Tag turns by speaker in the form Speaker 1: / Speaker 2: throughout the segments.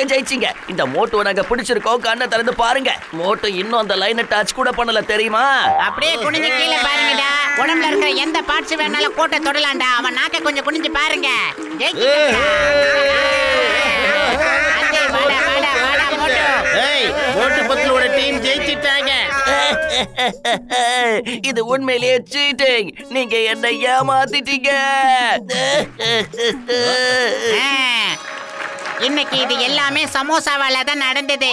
Speaker 1: நீங்க ஜெயிச்சீங்க. இந்த மோட்டோ நாங்க பிடிச்சிருக்கோம். கண்ணை திறந்து பாருங்க. மோட்டோ இன்னும் அந்த லைனை டச் கூட பண்ணல தெரியுமா?
Speaker 2: அப்படியே குனிஞ்சு கீழே பாருங்கடா. உடம்புல இருக்கிற எந்த பார்ட்ஸ் வேணாலும் கோட்டை தொடலாம்டா. அவன் நாக்க கொஞ்சம் குனிஞ்சு பாருங்க.
Speaker 3: மோட்டு பத்லுவோட டீம் ஜெயிச்சிட்டாங்க.
Speaker 1: இது உண்மையிலேயே சீட்டிங். நீங்க என்ன ஏமாத்திட்டீங்க.
Speaker 2: இன்னைக்கு இது எல்லாமே சமோசாவால தான் நடந்தது.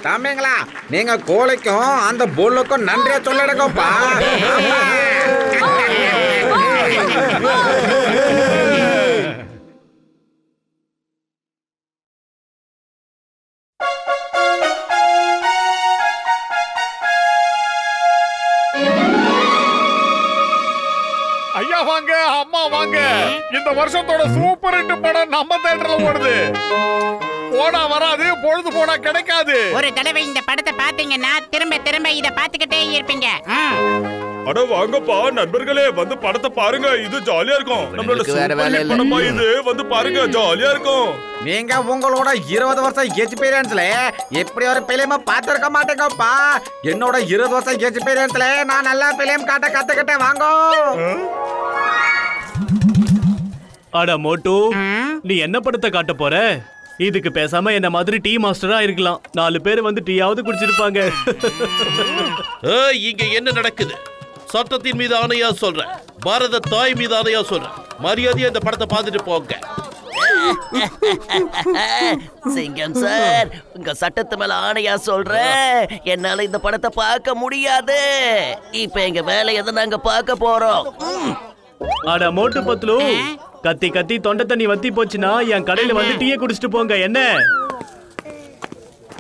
Speaker 4: தம்பிங்களா, நீங்க கோழிக்கும் அந்த புல்லுக்கும் நன்றியா சொல்லிடுங்கப்பா.
Speaker 5: ஐயா வாங்க, அம்மா வாங்க. இந்த வருஷத்தோட சூப்பர் ஹிட் படம் நம்ம தியேட்டர்ல ஓடுது. போனா வராது, பொழுது போனா கிடைக்காது.
Speaker 2: ஒரு தடவை இந்த படத்தை பாத்தீங்கன்னா திரும்ப திரும்ப இத பாத்துக்கிட்டே இருப்பீங்க.
Speaker 6: அட வாங்கப்பா நண்பர்களே, வந்து படத்தை பாருங்க. இது ஜாலியா இருக்கும். நம்மளோட சூப்பர் ஹிட் படமா இது. வந்து பாருங்க, ஜாலியா இருக்கும்.
Speaker 4: நீங்க உங்களோட 20 வருஷம் எக்ஸ்பீரியன்ஸ்ல எப்படி ஒரு பிலிம் பார்த்திருக்க மாட்டேங்கப்பா. என்னோட 20 வருஷம் எக்ஸ்பீரியன்ஸ்ல நான் நல்லா பிலிம் காட்ட கத்துக்கிட்டேன். வாங்க.
Speaker 7: அட மோட்டு, நீ என்ன படத்தை காட்ட போற? இதுக்கு பேசாம என்ன மாதிரி டீ மாஸ்டரா இருக்கலாம். 4 பேர் வந்து டீயாவது குடிச்சிருப்பாங்க.
Speaker 3: இங்க என்ன நடக்குது? சட்டத்தின் மீது ஆணையா சொல்றேன், பாரத தாய் மீது ஆணையா சொல்றேன், மரியாதையா இந்த படத்தை பார்த்துட்டு போங்க.
Speaker 1: சிங்கம் சார், உங்க சட்டத்து மேல ஆணையா சொல்றேன், என்னால இந்த படத்தை பார்க்க முடியாது. இப்ப எங்க வேலையை தான் நாங்க பார்க்க போறோம்.
Speaker 7: அட மோட்டு பத்லு, கத்தி கத்தி தொண்டை தண்ணி வத்தி போச்சுன்னா என் கடையில வந்து டீயை குடிச்சிட்டு போங்க. என்ன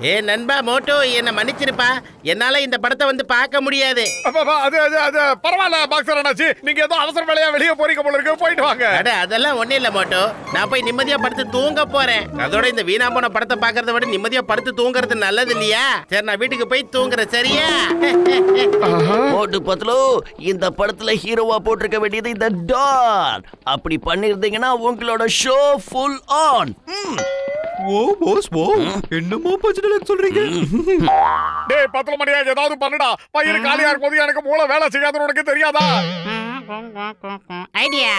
Speaker 3: ஏ நண்பா மோட்டோ, என்ன மன்னிச்சிருப்பா, என்னால இந்த படத்தை வந்து பார்க்க முடியாது.
Speaker 5: அது பரவாயில்ல பாக்ஸர் அண்ணாச்சி, நீங்க ஏதோ அவசர வேலையா வெளியே போறீங்க போல இருக்கு, போயிட்டு வாங்க.
Speaker 3: அட அதெல்லாம் ஒண்ணு இல்ல மோட்டோ, நான் போய் நிம்மதியா படுத்து தூங்க போறேன். அதோட இந்த வீணா போன படத்தை பாக்குறத விட நிம்மதியா படுத்து தூங்குறது நல்லது இல்லையா? சரி, நான் வீட்டுக்கு போய் தூங்குறேன். சரியா?
Speaker 1: மோட்டு பத்லு, இந்த படத்துல ஹீரோவா போட்டிருக்க வேண்டியது இந்த டான். அப்படி பண்ணிருந்தீங்கன்னா உங்களோட ஷோ ஃபுல் ஆன்.
Speaker 8: ஓ போஸ், ஓ என்னமோ பச்சடல சொல்றீங்க.
Speaker 5: டேய் பத்ல மணியா, ஏதாவது பண்ணுடா. பையன் காலியா இருக்கும்போது எனக்கு மூளை வேலை செய்யாதுன்னு உனக்கு தெரியாதா?
Speaker 2: ஐடியா.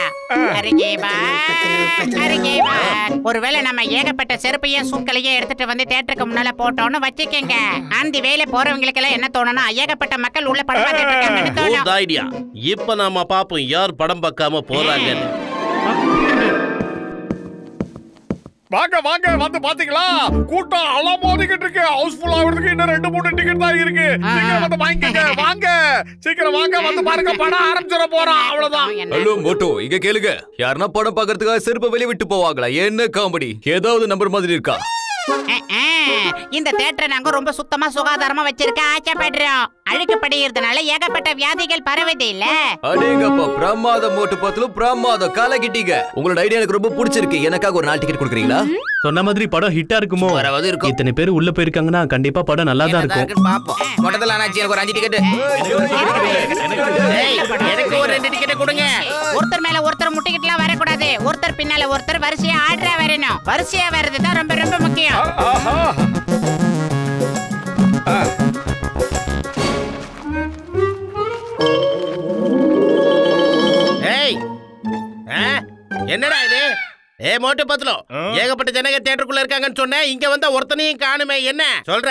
Speaker 2: ஒருவேளை நம்ம ஏகப்பட்ட செருப்பையும் சூக்களையும் எடுத்துட்டு வந்து தியேட்டருக்கு முன்னால போட்டோம்னு வச்சுக்கங்க. அந்த வேலை போறவங்களுக்கு எல்லாம் என்ன தோணும்னா, ஏகப்பட்ட மக்கள் உள்ள படம் பார்த்துட்டு இருக்காங்கன்னு தோணும்.
Speaker 3: ஐடியா. இப்ப நாம பாப்போம் யார் படம் பார்க்காம போறாங்கன்னு.
Speaker 5: வாங்க வாங்க, வந்து பாத்தீங்களா? கூட்டம் அலமோதிக்கிட்டு இருக்கு. ஹவுஸ்ஃபுல் ஆகிறதுக்கு இன்னும் 2-3 டிக்கெட் தான் இருக்கு. சீக்கிரம் வந்து வாங்கிக்கங்க. வாங்க, சீக்கிரம் வாங்க, வந்து பாருங்க, படம் ஆரம்பிச்சிட போறோம். அவ்வளவுதான்.
Speaker 8: ஹலோ மோட்டோ, இங்க கேளுங்க. யாருன்னா படம் பாக்குறதுக்காக செருப்பை வெளியே விட்டு போவாங்களா? என்ன காமெடி? ஏதாவது நம்பர் மாதிரி இருக்கா?
Speaker 2: இந்த தியேட்டரை நாங்க ரொம்ப சுத்தமா சுகாதாரமா வச்சிருக்க ஆச்சப்படுறோம். அழுக்குப்படுகிறதுனால ஏகப்பட்ட வியாதிகள் பரவுது இல்ல.
Speaker 8: அடேங்கப்பா, பிரமாதம் மோட்டு பத்லு, பிரமாதம். கலக்கிட்டீங்க. உங்களோட ஐடியா எனக்கு ரொம்ப பிடிச்சிருக்கு. எனக்காக ஒரு 4 டிக்கெட் கொடுக்குறீங்களா?
Speaker 7: சொன்ன மாதிரி படம் ஹிட்டா இருக்குமோ? இத்தனை பேர் உள்ள போயிருக்காங்கன்னா கண்டிப்பா படம் நல்லா தான் இருக்கும்.
Speaker 4: மொத்தத்துல அண்ணாச்சி எனக்கு ஒரு 5 டிக்கெட்.
Speaker 3: எனக்கு ஒரு 2 டிக்கெட் கொடுங்க.
Speaker 2: ஒருத்தர் மேல ஒருத்தர் முட்டிக்கிட்டுலாம் வரக்கூடாது. ஒருத்தர் பின்னால ஒருத்தர் வரிசையா ஆர்டரா வரணும். வரிசையா வர்றது தான் ரொம்ப ரொம்ப முக்கியம்.
Speaker 3: என்னடா இது? ஏ மோட்டு பத்லோ, ஏகப்பட்ட ஜனங்க தியேட்டருக்குள்ள இருக்காங்கன்னு சொன்னேன். இங்க வந்தா ஒருத்தனையும் காணுமே, என்ன சொல்ற?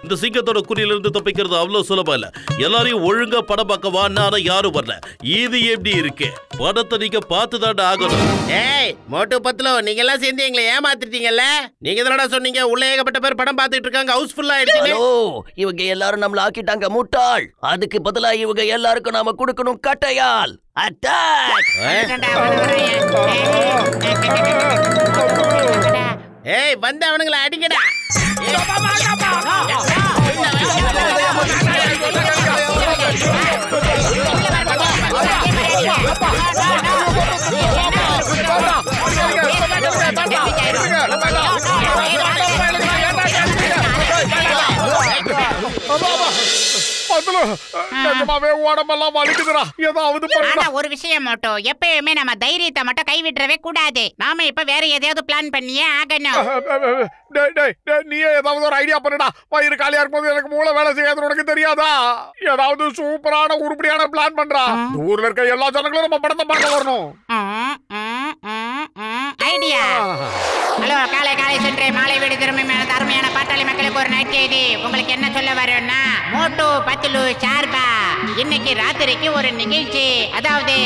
Speaker 3: இந்த சிங்கத்தோட குறியில இருந்து தப்பிக்கிறது அவ்வளவு சுலபம் இல்ல. எல்லாரையும் ஒழுங்கா படம் பார்க்க வான்னா யாரும் வரல. இது எப்படி இருக்கு? படத்தை நீங்க பார்த்துதான் ஆகணும். ஏய் மோட்டு பத்லோ, நீங்க எல்லாம் சேர்ந்து எங்களை ஏமாத்திட்டீங்கல்ல. நீங்க என்னடா சொன்னீங்க? உள்ள ஏகப்பட்ட பேர் படம் பார்த்துட்டு இருக்காங்க, ஹவுஸ்ஃபுல் ஆயிடுச்சு.
Speaker 1: இவங்க எல்லாரும் நம்மள ஆக்கிட்டாங்க முட்டாள். அதுக்கு பதிலா இவங்க எல்லாருக்கும் நாம கொடுக்கணும் கட்டையால். அட்டாக்!
Speaker 3: ஏய் வந்து அவனுங்களை அடிங்கடா.
Speaker 5: நிஜமாவே உடம்பெல்லாம் வலிக்குதுடா. ஏதாவது
Speaker 2: ஆனா
Speaker 5: பண்ணுடா.
Speaker 2: ஒரு விஷயம் மட்டும், எப்பயுமே நம்ம தைரியத்தை மட்டும் கைவிட்டுறவே கூடாது. நாம இப்ப வேற எதையாவது பிளான் பண்ணியே ஆகணும்.
Speaker 5: நீயே ஏதாவது ஒரு ஐடியா பண்ணுடா. வயிறு காலியா இருக்கும்போது எனக்கு மூளை வேலை செய்யாது, உனக்கு தெரியாதா? ஏதாவது சூப்பரான உருப்படியான பிளான் பண்றா. ஊர்ல இருக்க எல்லா ஜனங்களும் நம்ம படத்தை பார்க்க வரணும்.
Speaker 2: ஐடியா. ஹலோ, காலை காலை சென்று மாலை வீடு திரும்பி அருமையான பாட்டாளி மக்களுக்கு ஒரு நற்செய்தி. உங்களுக்கு என்ன சொல்ல வரேன்னா, மோட்டு பத்துலு சார்பா இன்னைக்கு ராத்திரிக்கு ஒரு நிகழ்ச்சி. அதாவது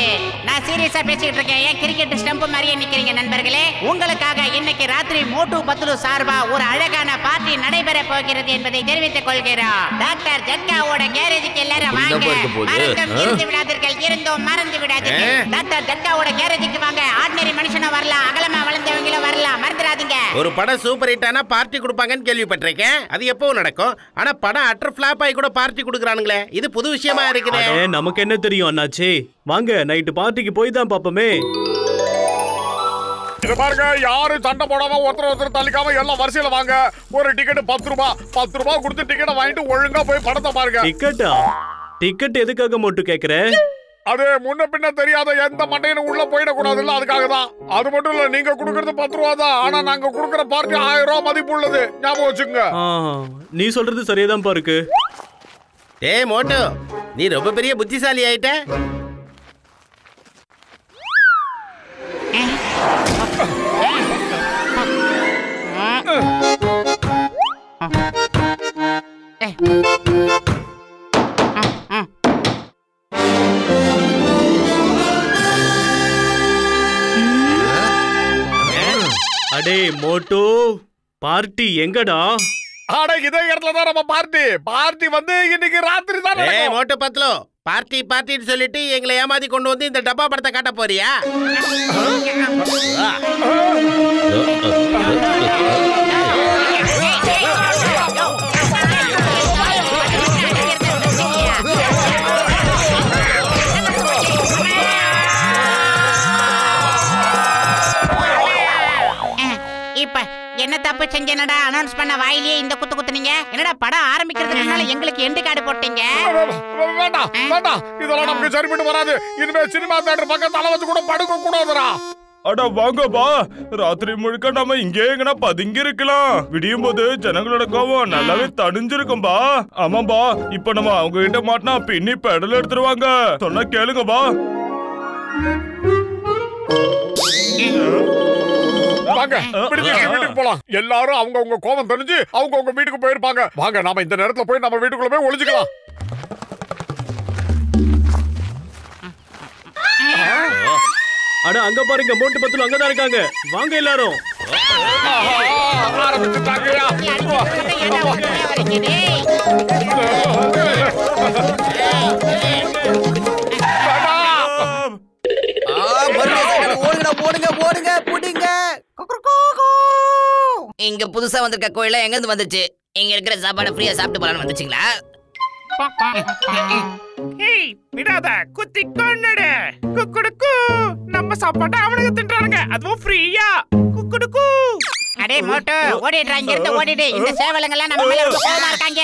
Speaker 2: நான் சீரியஸா பேசிட்டு இருக்கேன், ஏன் கிரிக்கெட் ஸ்டம்ப் மாதிரியே நிக்கிறீங்க நண்பர்களே? உங்களுக்காக இன்னைக்கு ராத்திரி மோட்டு பத்துலு சார்பா ஒரு அழகான பார்ட்டி நடைபெற போகிறது என்பதை தெரிவித்துக் கொள்கிறோம். டாக்டர் ஜட்காவோட கேரேஜுக்கு எல்லாரும் வாங்க. மறந்து விடாதீர்கள், இருந்தோம் மறந்து விடாதீர்கள். டாக்டர் ஜட்காவோட கேரேஜுக்கு வாங்க. ஆர்டினரி மனுஷனும் வரலாம், அகலமா வளர்ந்தவங்களும் வரலாம், மறந்துடாதீங்க.
Speaker 9: ஒரு படம் சூப்பர் ஹிட் ஆனா பார்ட்டி கொடுப்பாங்கன்னு கேள்விப்பட்டிருக்கேன். அது எப்போ நடக்கும்? ஆனா படம் அட்டர் ஃபிளாப் ஆகி கூட பார்ட்டி கொடுக்குறானுங்களே, இது புது விஷயமா இருக்குது.
Speaker 7: நமக்கு என்ன தெரியும் அண்ணாச்சி? வாங்க நைட்டு பார்ட்டிக்கு போய் தான் பாப்போமே.
Speaker 5: இது பாருங்க, யாரும் சண்டை போடாம ஒருத்தர் தள்ளிக்காம எல்லாம் வரிசையில வாங்க. ஒரு டிக்கெட் 10 ரூபாய். 10 ரூபாய் கொடுத்து டிக்கெட்டை வாங்கிட்டு ஒழுங்கா போய் படத்தை பாருங்க.
Speaker 7: டிக்கெட்டா? டிக்கெட் எதுக்காக மட்டும் கேக்குற?
Speaker 5: அது முன்ன பின்ன தெரியாத எந்த மண்டையும் உள்ள போயிடக்கூடாது இல்ல, அதுக்காக தான். அது மட்டும் இல்ல, நீங்க குடுக்கறது 10 ரூபா தான். ஆனா நாங்க குடுக்கற பார்ட்டி 1000 ரூபாய் மதிப்பு உள்ளது, ஞாபகம் வச்சுங்க.
Speaker 7: நீ சொல்றது சரியாதான் இருக்கு.
Speaker 9: ஏய் மோட்டோ, நீ ரொம்ப பெரிய புத்திசாலி ஆயிட்ட.
Speaker 7: அடே மோட்டோ, பார்ட்டி எங்கடா?
Speaker 5: ஆட இதே இடத்துல தான் நம்ம பார்ட்டி வந்து இன்னைக்கு ராத்திரி தான்.
Speaker 9: ஏய் மோட்டோ பத்லோ, பார்ட்டி பார்ட்டின்னு சொல்லிட்டு எங்களை ஏமாத்தி கொண்டு வந்து இந்த டப்பா படத்தை காட்ட போறியா?
Speaker 2: இப்ப என்ன தப்பு செஞ்சேனடா? அனௌன்ஸ் பண்ண வாயிலேயே இந்த குத்து குத்துனீங்க. என்னடா படம் ஆரம்பிக்கிறதுக்கு முன்னால எங்களுக்கு எண்டு கார்டு போட்டீங்க?
Speaker 5: வேண்டாம் வேண்டாம், இதெல்லாம் நமக்கு சரிப்பட்டு வராது. இனிமே சினிமா தியேட்டர் பக்கம் தலை வச்சு கூட படுக்க கூடாதுடா.
Speaker 6: அட வாங்கப்பா, ராத்திரி முழுக்க நம்ம இங்கே எங்கனா பதுங்கி இருக்கலாம். விடியும் போது ஜனங்களோட கோவம் நல்லாவே தணிஞ்சிருக்கும்பா. ஆமாம்பா, இப்ப நம்ம அவங்க கிட்ட மாட்டினா பின்னி பெடல் எடுத்துருவாங்க. சொன்னா கேளுங்கப்பா.
Speaker 5: வாங்க, வீட்டுக்கு போலாம். எல்லாரும் அவங்க கோபம் தெரிஞ்சு அவங்க வீட்டுக்கு போயிருப்பாங்க. வாங்க, நாம இந்த நேரத்துல போய் நம்ம வீட்டுக்குள்ள போய் ஒளிஞ்சுக்கலாம்.
Speaker 7: அட அங்க பாருங்க, மோட்டு பத்துலு அங்கதான் இருக்காங்க. வாங்க எல்லாரும்.
Speaker 1: இங்க புதுசா வந்திருக்க கோயில எங்க இருந்து வந்துச்சு? இங்க இருக்கிற சாப்பாடு ஃப்ரீயா சாப்பிட்டு போலான்னு வந்துச்சுங்களா?
Speaker 9: ஏய் விடாத, குத்தி கொன்னுடு. குக்குடுக்கு, நம்ம சாப்பாட்டை அவனுக்கு தின்றானுங்க, அதுவும் ஃப்ரீயா. குக்குடுக்கு.
Speaker 2: அடே மோட்டோ, ஓடிடுறா, இங்க இருந்து ஓடிடு. இந்த சேவலங்கெல்லாம் நம்ம மேல ரொம்ப கோவமா இருக்காங்க.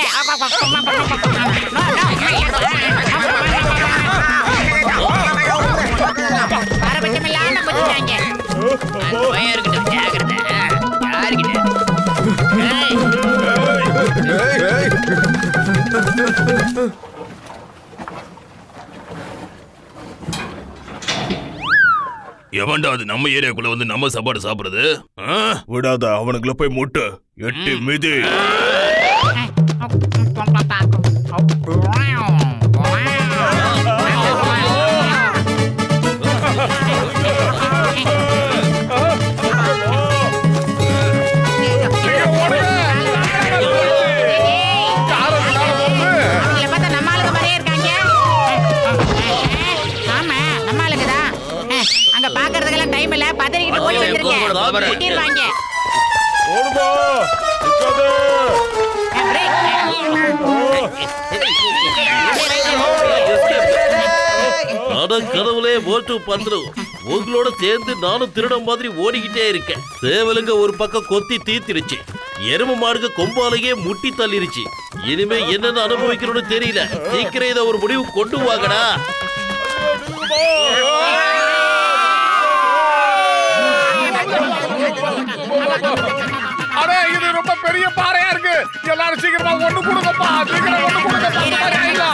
Speaker 2: பாரபட்சம் இல்லாம குதிச்சாங்க.
Speaker 1: இருக்கட்டும், ஜாகிரதை. யாருக்கிட்ட?
Speaker 6: எவன்டா அது நம்ம ஏரியாக்குள்ள வந்து நம்ம சாப்பாடு சாப்பிடுறது? விடாத, அவனுக்குள்ள போய் முட்டு 8 மிதி.
Speaker 2: அங்க பாக்குறதுக்கெல்லாம் டைம் இல்ல, பதறிக்கிட்டு ஓடி வந்துருங்க. முட்டிடுவாங்க.
Speaker 6: ஓடுமா, நிக்காதே.
Speaker 3: அட கடவுளே, மோட்டு பந்துரு, உங்களோட சேர்ந்து நானும் திருடம் மாதிரி ஓடிக்கிட்டே இருக்கேன். சேவலுங்க ஒரு பக்கம் கொத்தி தீத்திருச்சு. எரும மாடுக்கு கொம்பாலேயே முட்டி தள்ளிருச்சு. இனிமே என்னன்னு அனுபவிக்கணும்னு தெரியல. சீக்கிரம் இதை ஒரு முடிவு கொண்டு வாங்கடா.
Speaker 5: அடே இது ரொம்ப பெரிய பாறையா இருக்கு. எல்லாரும் சீக்கிரமா ஒண்ணு கொடுங்கப்பா. சீக்கிரம் ஒண்ணு கொடுங்கப்பா.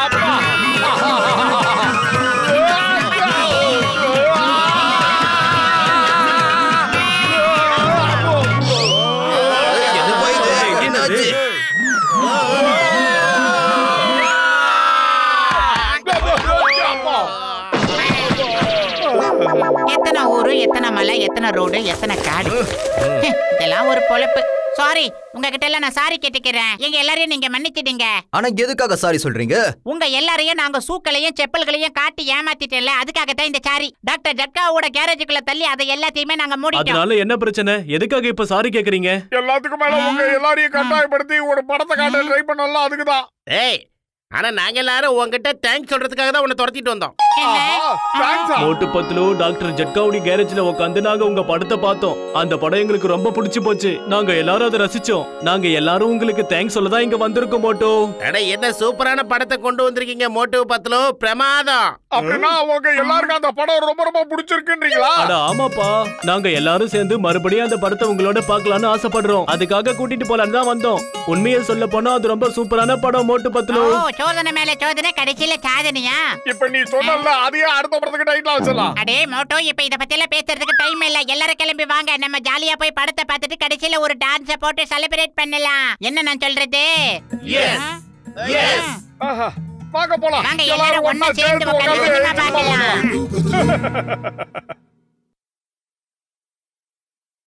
Speaker 5: அப்பா
Speaker 2: எத்தனை ஊரு, எத்தனை மலை, எத்தனை ரோடு, எத்தனை காடு. இதெல்லாம் ஒரு பொழப்பு. சாரி, உங்ககிட்ட எல்லாம் நான் சாரி கேட்டுக்கிறேன். எங்க எல்லாரையும் நீங்க மன்னிச்சிடுங்க.
Speaker 8: ஆனா எதுக்காக சாரி சொல்றீங்க?
Speaker 2: உங்க எல்லாரையும் நாங்க சூக்களையும் செப்பல்களையும் காட்டி ஏமாத்திட்டேன்ல, அதுக்காகத்தான் இந்த சாரி. டாக்டர் ஜட்காவோட கேரேஜுக்குள்ள தள்ளி அதை எல்லாத்தையுமே நாங்க மூடிட்டோம்.
Speaker 7: அதனால என்ன பிரச்சனை? எதுக்காக இப்ப சாரி கேக்குறீங்க?
Speaker 5: எல்லாத்துக்கும் மேல உங்க எல்லாரையும் கட்டாயப்படுத்தி ஒரு படத்தை காட்ட ட்ரை பண்ணலாம். அதுக்குதான்.
Speaker 9: ஏய், ஆனா நாங்க எல்லாரும் உங்ககிட்ட தேங்க்ஸ் சொல்றதுக்காக தான் உன்னை துரத்திட்டு வந்தோம்.
Speaker 7: மோட்டு பத்லு டாக்டர் ஜட்காவுடி கேரேஜ்ல உட்காந்து நாங்க உங்க படத்தை பார்த்தோம். அந்த படம் எங்களுக்கு ரொம்ப பிடிச்சு போச்சு. நாங்க எல்லாரும் அதை ரசிச்சோம். நாங்க எல்லாரும் உங்களுக்கு தேங்க்ஸ் சொல்லதான் இங்க வந்திருக்கோம் மோட்டு.
Speaker 9: அட என்ன சூப்பரான படத்தை கொண்டு வந்திருக்கீங்க மோட்டு பத்லு. பிரமாதம்.
Speaker 5: அப்படின்னா உங்க எல்லாருக்கும் அந்த படம் ரொம்ப ரொம்ப பிடிச்சிருக்குன்றீங்களா?
Speaker 7: அட ஆமாப்பா, நாங்க எல்லாரும் சேர்ந்து மறுபடியும் அந்த படத்தை உங்களோட பார்க்கலாம்னு ஆசைப்படுறோம். அதுக்காக கூட்டிட்டு போலான்னு தான் வந்தோம். உண்மையை சொல்ல போனா அது ரொம்ப சூப்பரான படம் மோட்டு பத்லு.
Speaker 2: சோதனை மேல சோதனை, கடைசியில சாதனையா?
Speaker 5: இப்ப நீ சொன்னல அதையே அடுத்த படத்துக்கு டைட்டில் வச்சலாம்.
Speaker 2: அடே மோட்டோ, இப்ப இத பத்தி எல்லாம் பேசுறதுக்கு டைம் இல்ல. எல்லாரும் கிளம்பி வாங்க. நம்ம ஜாலியா போய் படத்தை பார்த்துட்டு கடைசியில ஒரு டான்ஸ போட்டு செலிப்ரேட் பண்ணலாம். என்ன நான் சொல்றது?
Speaker 5: வாங்க போலாம்.
Speaker 2: வாங்க எல்லாரும் ஒண்ணா சேர்ந்து உட்கார்ந்து பார்க்கலாம்.